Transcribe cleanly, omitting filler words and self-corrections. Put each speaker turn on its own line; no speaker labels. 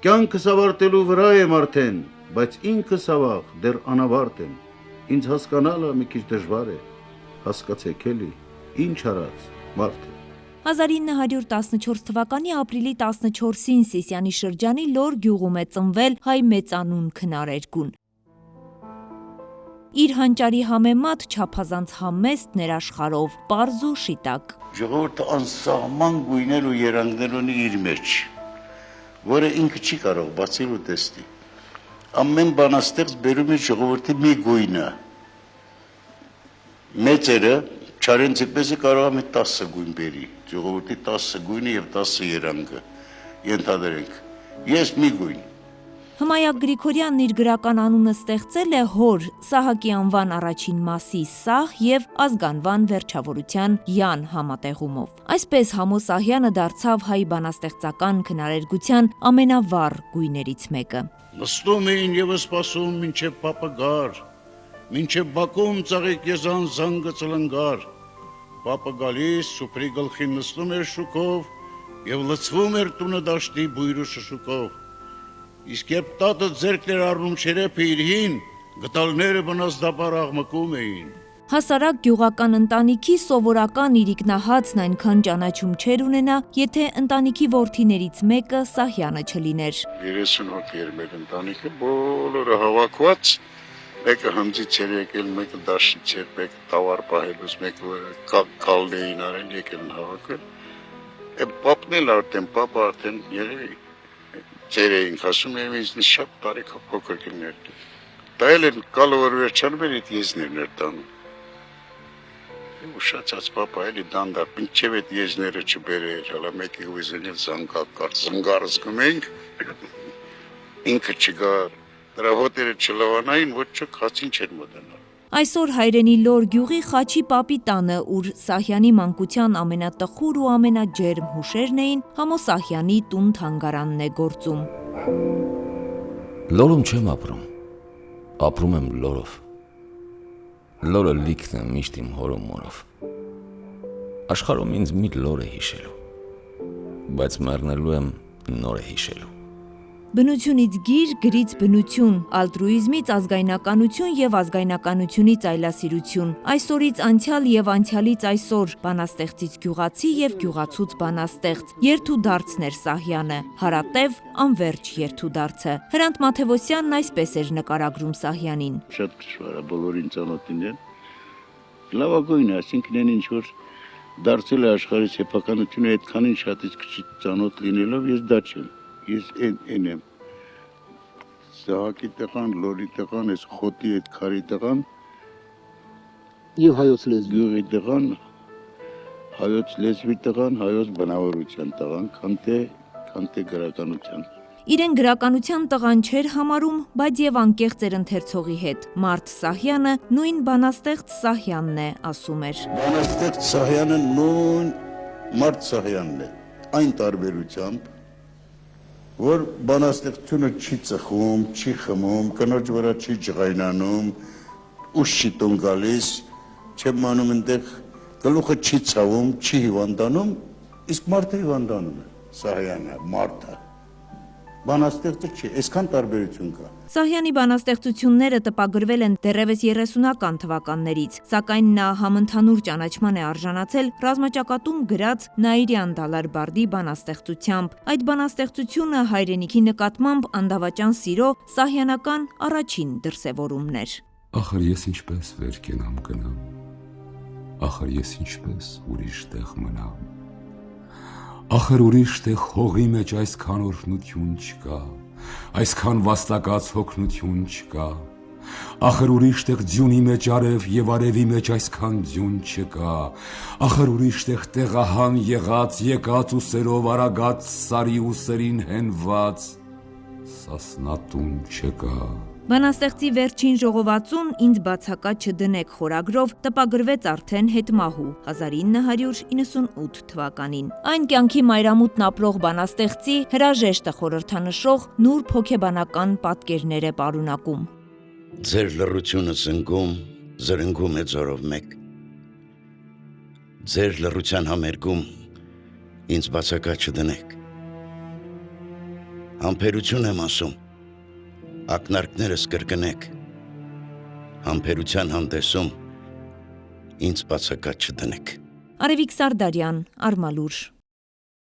Կյանքս ավարտելու վրա եմ արդեն, բայց ինքս ավաղ դեռ անավարտ եմ։ Ինձ հասկանալը մի քիչ դժվար է։ Հասկացեք էլի, ինչ արած մարդ է։
1914 թվականի ապրիլի 14-ին Սիսիանի շրջանի Լոր գյուղում է ծնվել հայ մեծանուն քնարերգուն։ Իր հանճարի համեմատ չափազանց համեստ ներաշխարով, պարզ ու շիտակ։
Ժողովուրդը անսահման գույներ ու երանգներ ունի իր մեջ, որը ինքը չի կարող բացել ու տեսնել։ Ամեն բանաստեղծ բերում է ժողովրդի մի գույնը։ Մեծերը չարենցի պես կարող է 10 գույն բերի, ժողովրդի 10 գույնը եւ 10 երանգը։ Ենթադրենք, ես մի գույն։
Հմայակ Գրիգորյանն իր գրական անունը ստեղծել է հոր Սահակի անվան առաջին մասի Սահ եւ ազգանվան վերջավորության Յան համատեղումով։ Այսպես Համո Սահյանը դարձավ հայ բանաստեղծական քնարերգության ամենավառ գույներից մեկը։
Նստում էին եւ սպասում մինչեւ պապը գար, մինչեւ Բաքում ծաղիկ եզան զանգը ծլնգար։ Պապը գալիս, սուփրի գլխին նստում էր շուկով եւ լցվում էր տունը դաշտի բույր ու շշուկով։ Իսկ երբ տատը ձեռքներ առնում շերեփը իր հին, գտալները բնազդաբար աղմկում էին։
Հասարակ գյուղական ընտանիքի սովորական իրիկնահացն այնքան ճանաչում չէր ունենա, եթե ընտանիքի որդիներից մեկը Սահյանը չլիներ։
30 հոգի էր մեր ընտանիքը, բոլորը հավաքված, մեկը հմձից էր եկել, մեկը դաշտից էր, մեկը տավար պահելուց, մեկը կալն էին արել, եկել են հավաքել։ Պապն էլ արդեն երևի ծեր էինք ասում, ինձ շատ տարիքով փոքր կներ։ Դա էլ կալը որ վերջանում էր, այդ եզներն էր տանում։ Ուշացած պապա էլի դանդար, մինչև այդ եզները չբերեր, հալա մեկի ուզենել զանգար զգում էինք, ինքը չգար, դրա հոտերը չլավանային, ոչ չոք հացին չեր մոտենալ։
Այսօր հայրենի Լոր գյուղի Խաչի պապի տանը, ուր Սահյանի մանկության ամենատխուր ու ամենաջերմ հուշերն էին, Համո Սահյանի տուն-թանգարանն է գործում։
Լորում չեմ ապրում, ապրում եմ Լորով։ Լորը լիքն է միշտ իմ հորո մորով։ Աշխարհում ինձ մի Լոր է հիշելու, բայց մեռնելու եմ նոր է հիշելու։
Բնությունից գիր, գրից բնություն, ալտրուիզմից ազգայնականություն եւ ազգայնականությունից այլասիրություն, այսօրից անցյալ եւ անցյալից այսօր, բանաստեղծից գյուղացի եւ գյուղացուց բանաստեղծ, երթուդարձն էր Սահյանը, հարատև անվերջ երթուդարձը։ Հրանտ Մաթևոսյանն այսպես էր նկարագրում Սահյանին։
Շատ դժվար է բոլորին ծանոթ լինել։ Լավագույնը, այսինքն ինչ որ դարձել է աշխարհի սեփականությունը այդքանին շատից քիչ ծանոթ լինելով ես դա չեմ։ Ես են եմ, Սահակի տղան, Լորի տղան, ես խոտի այդ քարի տղան
և հայոց լեզվի
գյուղի տղան, հայոց լեզվի տղան, հայոց բնավորության տղան, քան թե գրականության։
Իրեն գրականության տղան չէր համարում, բայց եւ անկեղծ էր ընթերցողի հետ։ Մարդ Սահյանը նույն բանաստեղծ Սահյանն է, ասում էր։
Բանաստեղծ Սահյանը նույն մարդ Սահյանն է, այն տարբերությամբ որ բանաստեղծությունը չի ծխում, չի խմում, կնոջ վրա չի ջղայնանում, ուշ չի տուն գալիս, չեմ մանում այնտեղ գլուխը չի ցավում, չի հիվանդանում, իսկ մարդը հիվանդանում է, Սահյանը, մարդը։ Բանաստեղծը չի, այսքան տարբերություն կա։
Սահյանի բանաստեղծությունները տպագրվել են դեռևս 30-ական թվականներից, սակայն նա համընդհանուր ճանաչման է արժանացել ռազմաճակատում գրած Նաիրյան Դալար-Բարդի բանաստեղծությամբ։ Այդ բանաստեղծությունը հայրենիքի նկատմամբ անդավաճան սիրո սահյանական առաջին դրսևորումն էր։
Ախր ես ինչպես վեր կենամ գնամ, ախր ես ինչպես ուրիշ տեղ մնամ, ախր ուրիշ տեղ հողի մեջ այսքան օրհնություն չկա, այսքան վաստակած հոգնություն չկա, ախր ուրիշ տեղ ձյունի մեջ արև եւ արևի մեջ այսքան ձյուն չկա, ախր ուրիշ տեղ տեղահան եղած եկած ուսերով արագած սարի ուսերին հենված սասնատուն չկա։
Բանաստեղծի վերջին ժողովածուն «Ինձ բացակա չդնեք» խորագրով տպագրվեց արդեն հետմահու 1998 թվականին։ Այն կյանքի մայրամուտն ապրող բանաստեղծի հրաժեշտը խորհրդանշող նուրբ հոգեբանական պատկերներ է պարունակում։
Ձեր լռությունը զնգում, զրնգում է ձորով մեկ։ Ձեր լռության համերգում ինձ բացակա չդնեք։ Համբերություն եմ ասում, ակնարկներս կրկնեք, համբերության հանդեսում ինձ բացակայ չդնեք։
Արևիկ Սարդարյան, Արմալուր։